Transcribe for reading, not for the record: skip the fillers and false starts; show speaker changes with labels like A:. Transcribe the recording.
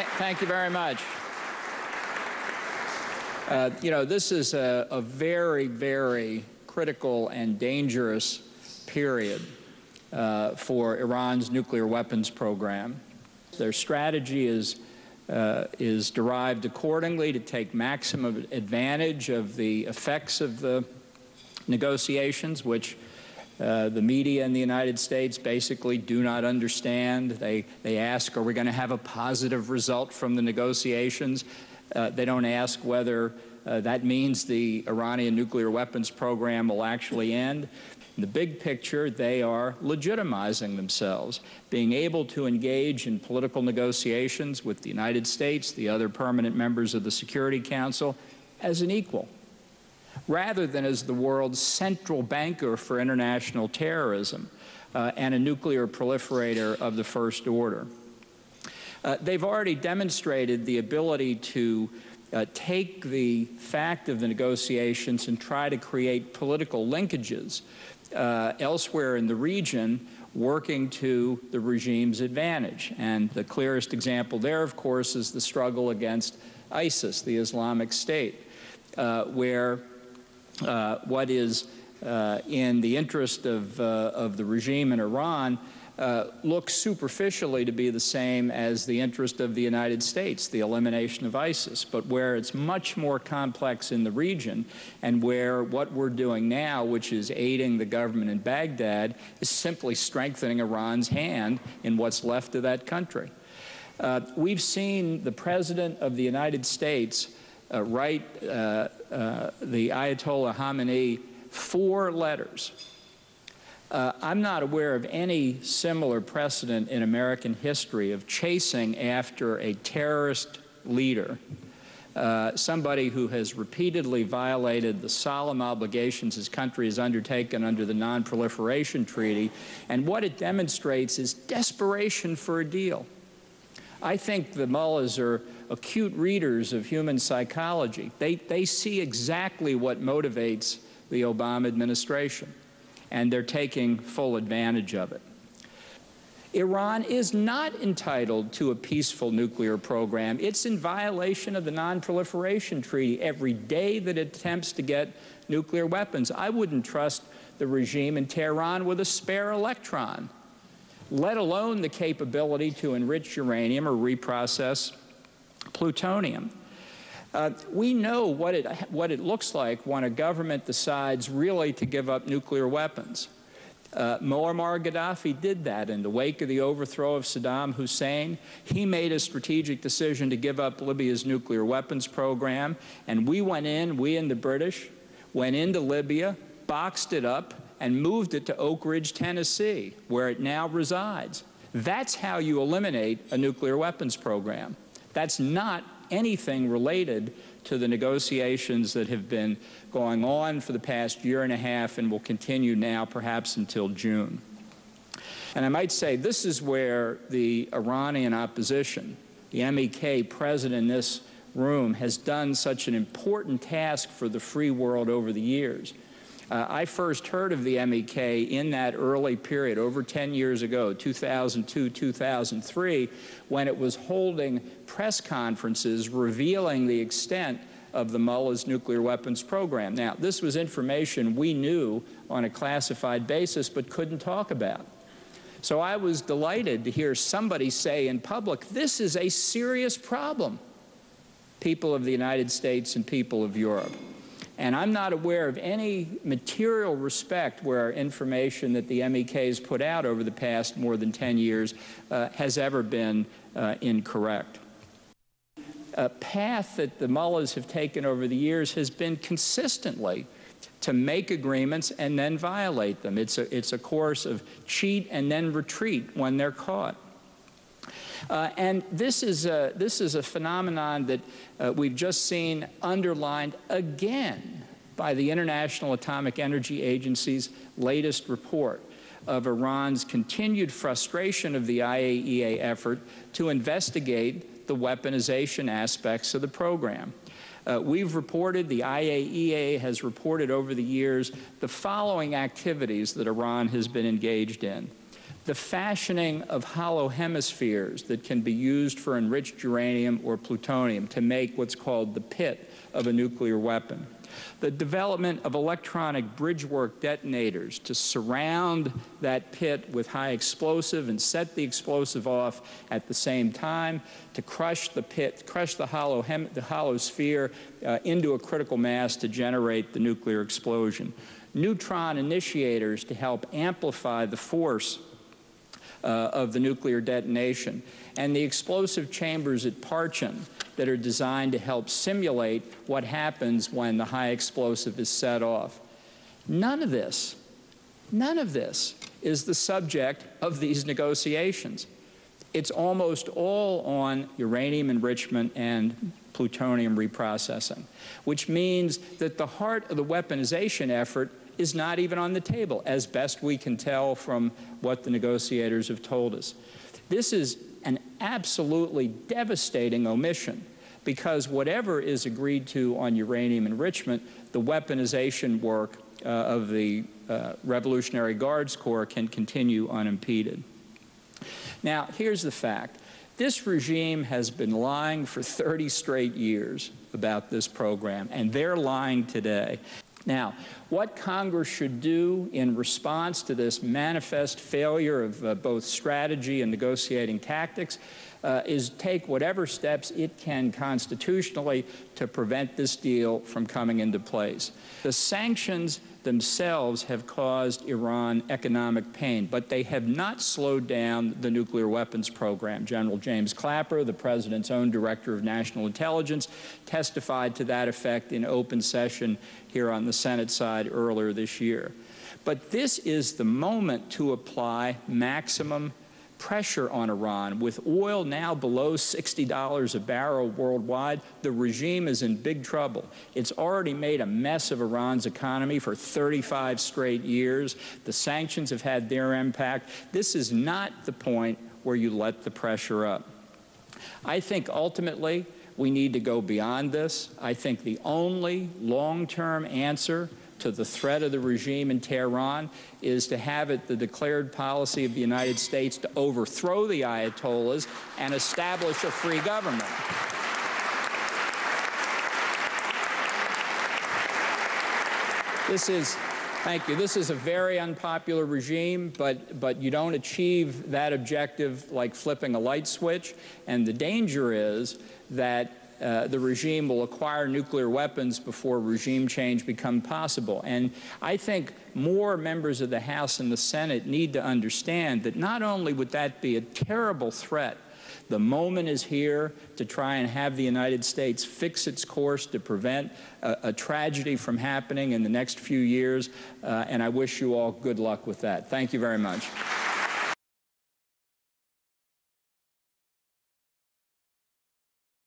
A: Thank you very much. You know, this is a very, very critical and dangerous period for Iran's nuclear weapons program. Their strategy is derived accordingly to take maximum advantage of the effects of the negotiations, which the media in the United States basically do not understand. They ask, are we going to have a positive result from the negotiations? They don't ask whether that means the Iranian nuclear weapons program will actually end. In the big picture, they are legitimizing themselves, being able to engage in political negotiations with the United States, the other permanent members of the Security Council, as an equal, rather than as the world's central banker for international terrorism and a nuclear proliferator of the first order. They've already demonstrated the ability to take the fact of the negotiations and try to create political linkages elsewhere in the region, working to the regime's advantage. And the clearest example there, of course, is the struggle against ISIS, the Islamic State, where what is in the interest of the regime in Iran looks superficially to be the same as the interest of the United States, the elimination of ISIS, but where it's much more complex in the region, and where what we're doing now, which is aiding the government in Baghdad, is simply strengthening Iran's hand in what's left of that country. We've seen the President of the United States write the Ayatollah Khamenei 4 letters. I'm not aware of any similar precedent in American history of chasing after a terrorist leader, somebody who has repeatedly violated the solemn obligations his country has undertaken under the Non-Proliferation Treaty, and what it demonstrates is desperation for a deal. I think the mullahs are acute readers of human psychology. They see exactly what motivates the Obama administration, and they're taking full advantage of it. Iran is not entitled to a peaceful nuclear program. It's in violation of the Non-Proliferation Treaty every day that it attempts to get nuclear weapons. I wouldn't trust the regime in Tehran with a spare electron, let alone the capability to enrich uranium or reprocess plutonium. We know what it looks like when a government decides really to give up nuclear weapons. Muammar Gaddafi did that in the wake of the overthrow of Saddam Hussein. He made a strategic decision to give up Libya's nuclear weapons program, and we and the British, went into Libya, boxed it up, and moved it to Oak Ridge, Tennessee, where it now resides. That's how you eliminate a nuclear weapons program. That's not anything related to the negotiations that have been going on for the past year and a half and will continue now perhaps until June. And I might say this is where the Iranian opposition, the MEK present in this room, has done such an important task for the free world over the years. I first heard of the MEK in that early period, over 10 years ago, 2002, 2003, when it was holding press conferences revealing the extent of the mullah's nuclear weapons program. Now, this was information we knew on a classified basis but couldn't talk about. So I was delighted to hear somebody say in public, this is a serious problem, people of the United States and people of Europe. And I'm not aware of any material respect where information that the MEK has put out over the past more than 10 years has ever been incorrect. A path that the mullahs have taken over the years has been consistently to make agreements and then violate them. It's a course of cheat and then retreat when they're caught. And this is a phenomenon that we've just seen underlined again by the International Atomic Energy Agency's latest report of Iran's continued frustration of the IAEA effort to investigate the weaponization aspects of the program. We've reported, the IAEA has reported over the years, the following activities that Iran has been engaged in: the fashioning of hollow hemispheres that can be used for enriched uranium or plutonium to make what's called the pit of a nuclear weapon, the development of electronic bridgework detonators to surround that pit with high explosive and set the explosive off at the same time to crush the pit, crush the hollow sphere into a critical mass to generate the nuclear explosion. Neutron initiators to help amplify the force of the nuclear detonation, and the explosive chambers at Parchin that are designed to help simulate what happens when the high explosive is set off. None of this is the subject of these negotiations. It's almost all on uranium enrichment and plutonium reprocessing, which means that the heart of the weaponization effort is not even on the table, as best we can tell from what the negotiators have told us. This is an absolutely devastating omission, because whatever is agreed to on uranium enrichment, the weaponization work of the Revolutionary Guards Corps can continue unimpeded. Now, here's the fact. This regime has been lying for 30 straight years about this program, and they're lying today. Now, what Congress should do in response to this manifest failure of both strategy and negotiating tactics is take whatever steps it can constitutionally to prevent this deal from coming into place. The sanctions themselves have caused Iran economic pain, but they have not slowed down the nuclear weapons program. General James Clapper, the President's own Director of National Intelligence, testified to that effect in open session here on the Senate side earlier this year. But this is the moment to apply maximum pressure on Iran. With oil now below $60 a barrel worldwide, the regime is in big trouble. It's already made a mess of Iran's economy for 35 straight years. The sanctions have had their impact. This is not the point where you let the pressure up. I think ultimately we need to go beyond this. I think the only long-term answer to the threat of the regime in Tehran is to have it the declared policy of the United States to overthrow the Ayatollahs and establish a free government. Thank you. This is a very unpopular regime, but you don't achieve that objective like flipping a light switch, and the danger is that the regime will acquire nuclear weapons before regime change becomes possible. And I think more members of the House and the Senate need to understand that not only would that be a terrible threat, the moment is here to try and have the United States fix its course to prevent a tragedy from happening in the next few years, and I wish you all good luck with that. Thank you very much.